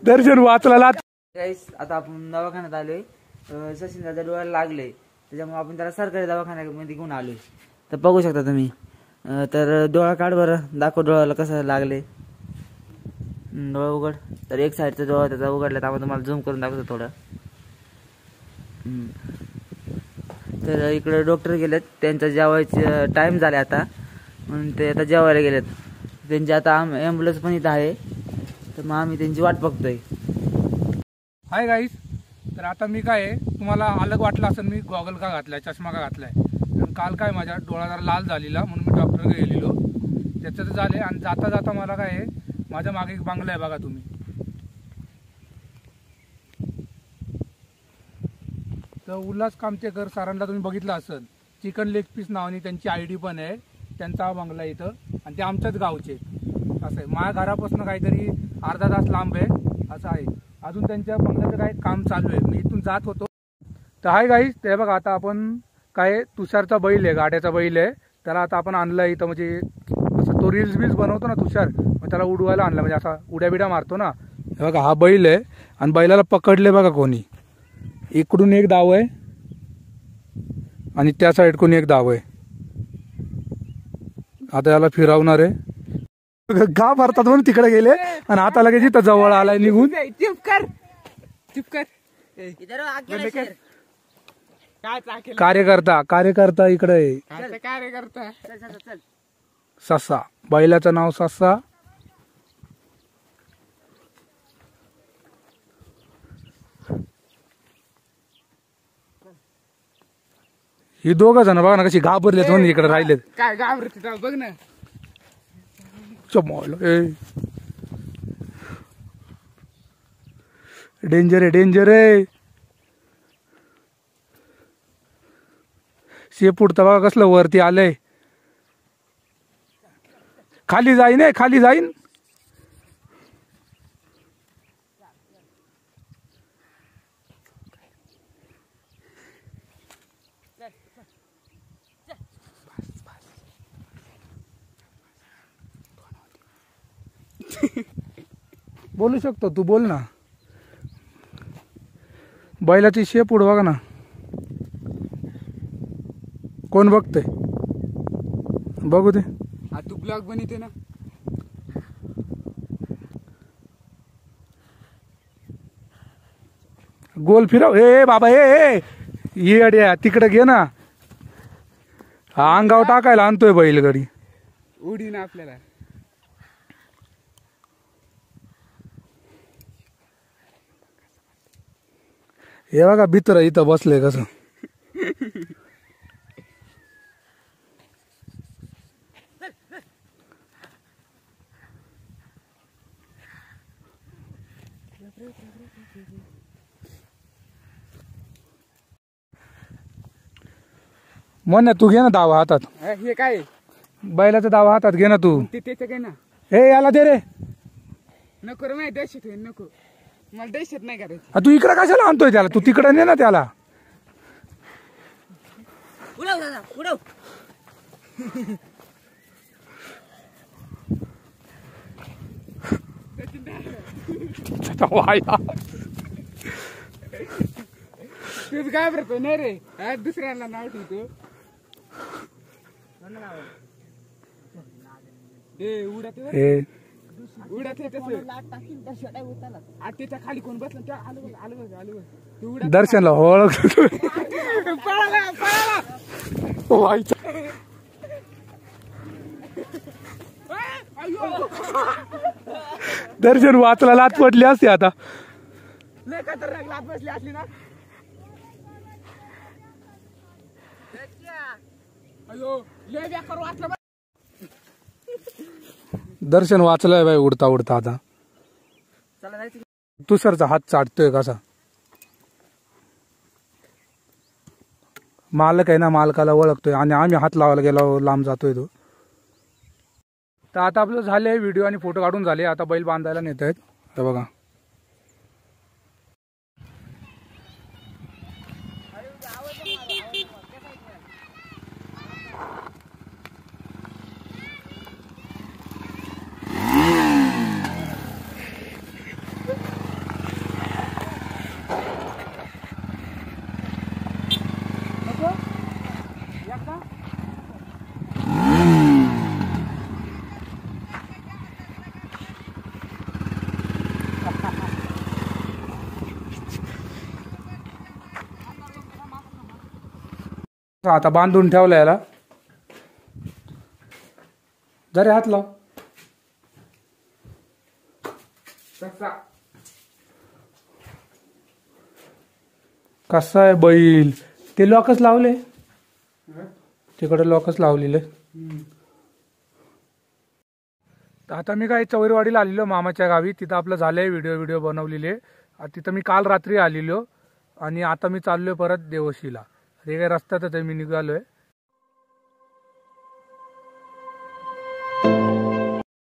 दर्शन वाचला. गाईस आता आपण दवाखान्यात आलोय. सचिन दादा डोळ्याला लागले त्याच्यामुळे आपण त्याला सरकारी दवाखान्यामध्ये घेऊन आलोय. तर बघू शकता तुम्ही. तर डोळा काढ बरं, दाखव डोळ्याला कसं लागले. डोळा उघड. तर एक साईडचा डोळा त्याचा उघडला. तर आपण तुम्हाला झूम करून दाखवतो थोडं. तर इकडे डॉक्टर गेलेत, त्यांचा जेवायचे टाइम झाले आता म्हणून ते आता जेवायला गेलेत. त्यांची आता ॲम्ब्युलन्स पण इथं आहे. तर मग आम्ही त्यांची वाट बघतोय. हाय गाईस, तर आता मी काय आहे, तुम्हाला अलग वाटलं असेल मी गॉगल का घातलाय, चष्मा का घातलाय. कारण काल काय माझ्या डोळा जरा लाल झालेला म्हणून मी डॉक्टरकडे गेलेलो. त्याचं तर झाले. आणि जाता जाता मला काय आहे, माझ्या मागे एक बंगला आहे बघा तुम्ही. तर उल्हास कामतेकर सरांना तुम्ही बघितलं असेल. चिकन लेग पीस नावाने त्यांची ID पण आहे. त्यांचा बंगला आहे इथं आणि ते आमच्याच गावचे. असं आहे, माझ्या घरापासून काहीतरी अर्धा तास लांब आहे असं आहे. अजून त्यांच्या बंगल्याचं काय काम चालू आहे. मी इथून जात होतो. तर हाय गाईस, ते बघा आता आपण काय तुषारचा बैल आहे, गाड्याचा बैल आहे. त्याला आता आपण आणलं इथं. म्हणजे असं तो रील्स बील्स बनवतो ना तुषार, मग त्याला उडवायला आणलं. म्हणजे असा उड्या बिड्या मारतो ना. हे बघा हा बैल आहे आणि बैलाला पकडले बघा कोणी. इकडून एक दाव आहे आणि त्या साईडकडून एक दाव आहे. आता याला फिरवणार आहे. गा भरतात म्हणून तिकडे गेले आणि आता लगेच इथं जवळ आलाय निघून. कार्यकर्ता इकडे. ससा, बैलाचं नाव ससा. ही दोघं जण बघा ना कशी घाबरलेत म्हणून इकडे राहिलेत. काय घाबरत बघ ना. डेंजर आहे, डेंजर आहे. शेपूट तर बघा कसलं वरती आलंय. खाली जाईन, खाली जाईन. बोलू शकतो तू, बोल ना. बैलाची शेपूट बघा ना. कोण बघतंय, बघू दे. तू ब्लॉग बनवते ना. गोल फिरव. ए बाबा, ये अड्या तिकडे घे ना. हा अंगावर टाकायला आणतोय बैलगाडी. उडी ना आपल्याला. हे बघा भित्र इथं बसले कसं. म्हण तू घे ना दावा हातात. हे काय बैलाचा दावा हातात घे ना तू. त्याचं काय ना. हे याला दे रे. नको रे, माझी दहशत होईल. नको, मला दहशत नाही करायची. तू इकडे कशाला आणतोय त्याला. तू तिकडे ने ना त्याला. उडव दादा, उडव. तूच घाबरतो नाही रे. दुसऱ्याला नाव ठेवतो. उडत उडत त्याच्या खाली कोण बसलं. आलं तू उडत. दर्शनला ओळख. दर्शन वाचला, लात पडली असते आता. लय खतरनाक लात बसली असली ना. अयो लय बेकार वाचलं. दर्शन वाचलाय बाई उडता उडता आता. तुषारचा हात चाटतोय कसा. मालक आहे ना, मालकाला ओळखतोय आणि आम्ही हात लावायला गेलो लांब जातोय तो. तर आता आपलं झाले व्हिडिओ आणि फोटो काढून झाले. आता बैल बांधायला नेत आहेत. हे बघा. आता बांधून ठेवला याला. जरे हात लाव. कसा आहे बैल. ते लॉकच लावले तिकडे लॉकच लावलेले. आता मी काय चौरवाडीला आलेलो मामाच्या गावी. तिथं आपलं झालंय व्हिडिओ बनवलेले. तिथं मी काल रात्री आलेलो आणि आता मी चाललोय परत देवशीला. हे काय रस्त्यातच आहे मी निघालोय.